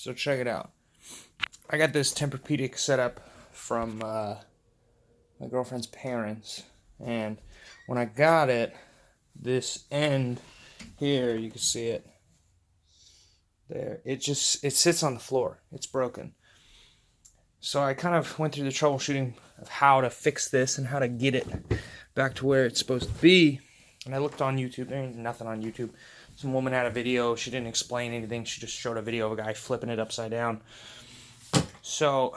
So check it out. I got this Tempurpedic setup from my girlfriend's parents, and when I got it, this end here, you can see it there, it sits on the floor. It's broken. So I kind of went through the troubleshooting of how to fix this and how to get it back to where it's supposed to be. And I looked on YouTube. There ain't nothing on YouTube. Some woman had a video. She didn't explain anything. She just showed a video of a guy flipping it upside down. So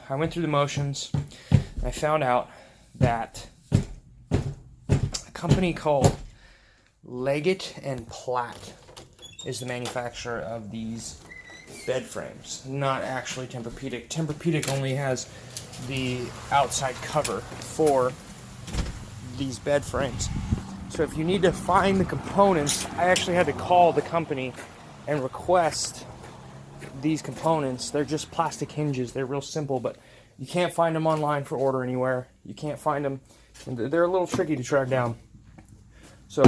I went through the motions. And I found out that a company called Leggett and Platt is the manufacturer of these bed frames, not actually Tempurpedic. Tempurpedic only has the outside cover for these bed frames. So if you need to find the components, I actually had to call the company and request these components. They're just plastic hinges. They're real simple, but you can't find them online for order anywhere. You can't find them. They're a little tricky to track down. So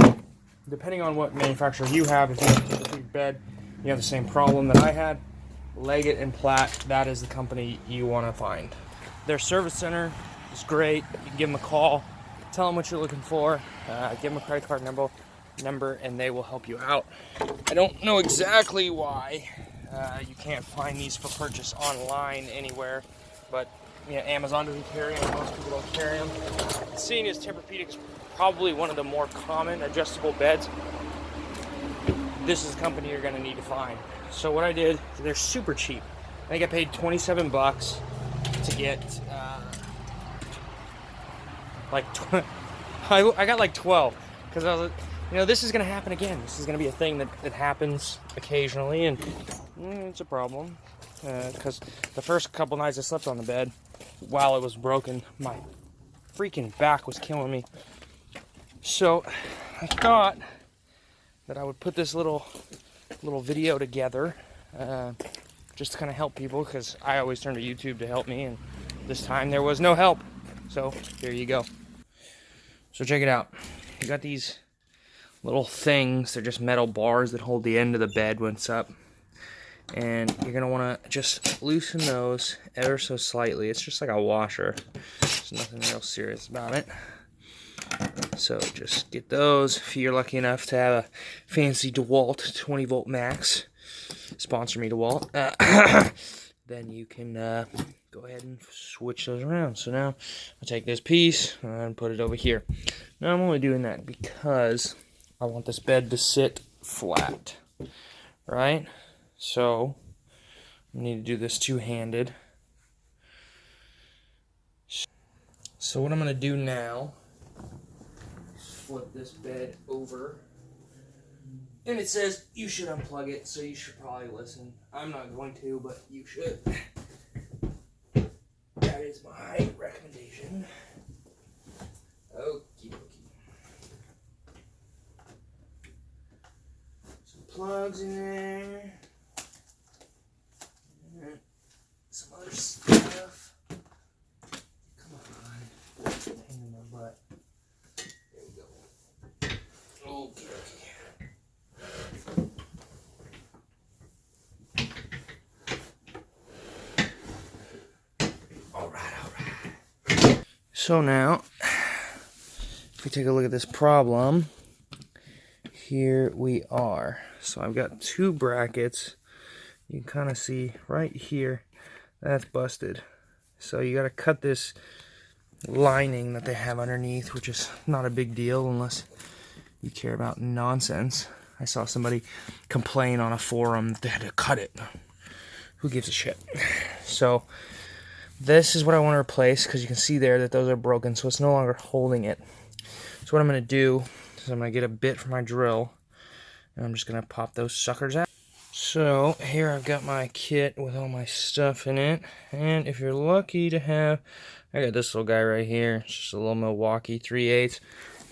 depending on what manufacturer you have, if you have a Tempurpedic bed, you have the same problem that I had, Leggett and Platt, that is the company you want to find. Their service center is great. You can give them a call, tell them what you're looking for, give them a credit card number, and they will help you out. I don't know exactly why you can't find these for purchase online anywhere, but Amazon doesn't carry them, most people don't carry them. Seeing as Tempurpedic is probably one of the more common adjustable beds, this is the company you're going to need to find. So what I did, they're super cheap. I think I paid 27 bucks to get I got like 12, because I was like, this is going to happen again. This is going to be a thing that happens occasionally, and it's a problem, because the first couple nights I slept on the bed while it was broken, my freaking back was killing me. So I thought that I would put this little video together, just to kind of help people, because I always turn to YouTube to help me, and this time there was no help. So here you go. So check it out. You got these little things. They're just metal bars that hold the end of the bed when it's up, and you're gonna want to just loosen those ever so slightly. It's just like a washer. There's nothing real serious about it. So just get those. If you're lucky enough to have a fancy DeWalt 20 volt max, sponsor me DeWalt, then you can go ahead and switch those around. So now I'll take this piece and put it over here. Now I'm only doing that because I want this bed to sit flat, right? So I need to do this two-handed. So what I'm going to do now, flip this bed over, and it says you should unplug it, so you should probably listen. I'm not going to, but you should. That is my recommendation. Okie dokie. Some plugs in there. And some other stuff. Come on. Pain in my butt. Okay. All right. So now, if we take a look at this problem, here we are. So I've got two brackets. You can kind of see right here, that's busted. So you got to cut this lining that they have underneath, which is not a big deal unless you care about nonsense. I saw somebody complain on a forum that they had to cut it. Who gives a shit? So this is what I want to replace, because you can see there that those are broken, so it's no longer holding it. So what I'm going to do is I'm going to get a bit for my drill, and I'm just going to pop those suckers out. So here I've got my kit with all my stuff in it, and if you're lucky to have, I got this little guy right here. It's just a little Milwaukee 3/8,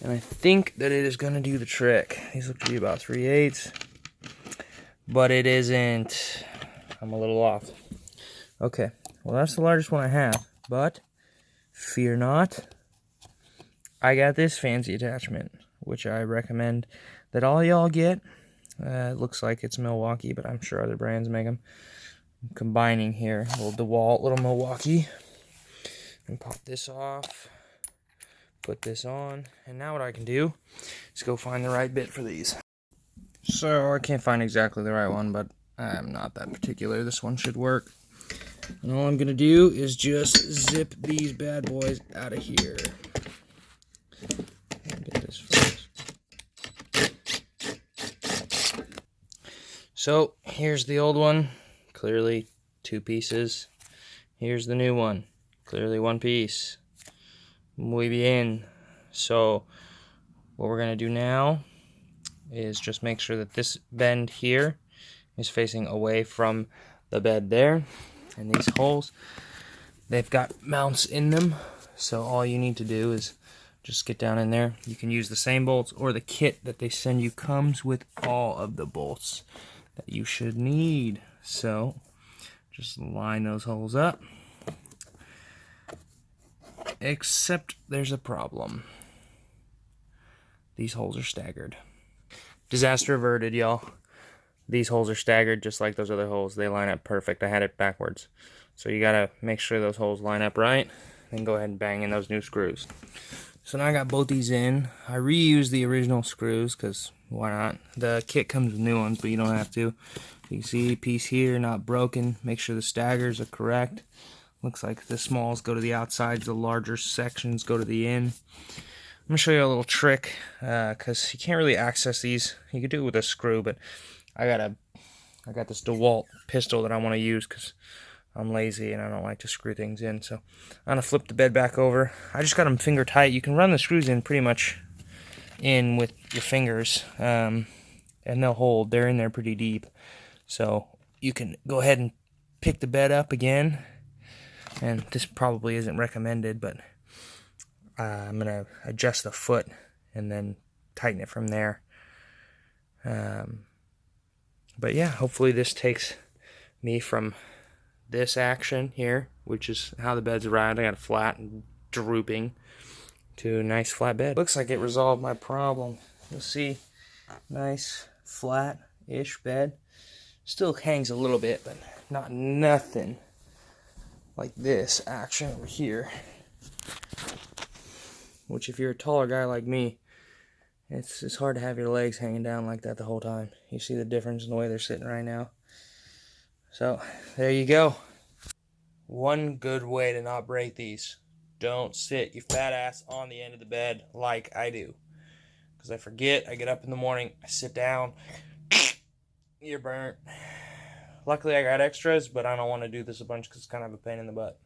and I think that it is going to do the trick. These look to be about 3/8, but it isn't. I'm a little off. Okay, well that's the largest one I have, but fear not. I got this fancy attachment, which I recommend that all y'all get. It looks like it's Milwaukee, but I'm sure other brands make them. combining here. A little DeWalt, little Milwaukee. And pop this off. Put this on. And now what I can do is go find the right bit for these. So I can't find exactly the right one, but I'm not that particular. This one should work. And all I'm going to do is just zip these bad boys out of here. Get this first. So here's the old one, clearly 2 pieces. Here's the new one, clearly 1 piece. Muy bien. So what we're going to do now is just make sure that this bend here is facing away from the bed there. And these holes, they've got mounts in them. So all you need to do is just get down in there. You can use the same bolts, or the kit that they send you comes with all of the bolts that you should need. So just line those holes up. Except there's a problem. These holes are staggered. Disaster averted, y'all. These holes are staggered just like those other holes. They line up perfect. I had it backwards. So you gotta make sure those holes line up right. Then go ahead and bang in those new screws. So now I got both these in. I reused the original screws because why not? The kit comes with new ones, but you don't have to. You can see piece here not broken. Make sure the staggers are correct. Looks like the smalls go to the outsides, the larger sections go to the in. I'm gonna show you a little trick because you can't really access these. You could do it with a screw, but I got this DeWalt pistol that I want to use because I'm lazy and I don't like to screw things in. So I'm gonna flip the bed back over. I just got them finger tight. You can run the screws in pretty much in with your fingers, and they'll hold. They're in there pretty deep. So you can go ahead and pick the bed up again. And this probably isn't recommended, but I'm gonna adjust the foot and then tighten it from there. But yeah, hopefully this takes me from this action here, which is how the bed's arrived. I got a flat and drooping, to a nice flat bed. Looks like it resolved my problem. You'll see, nice flat-ish bed. Still hangs a little bit, but nothing like this action over here. Which, if you're a taller guy like me, it's hard to have your legs hanging down like that the whole time. You see the difference in the way they're sitting right now. So, there you go. One good way to not break these. Don't sit your fat ass on the end of the bed like I do. Because I forget, I get up in the morning, I sit down, you're burnt. Luckily I got extras, but I don't want to do this a bunch because it's kind of a pain in the butt.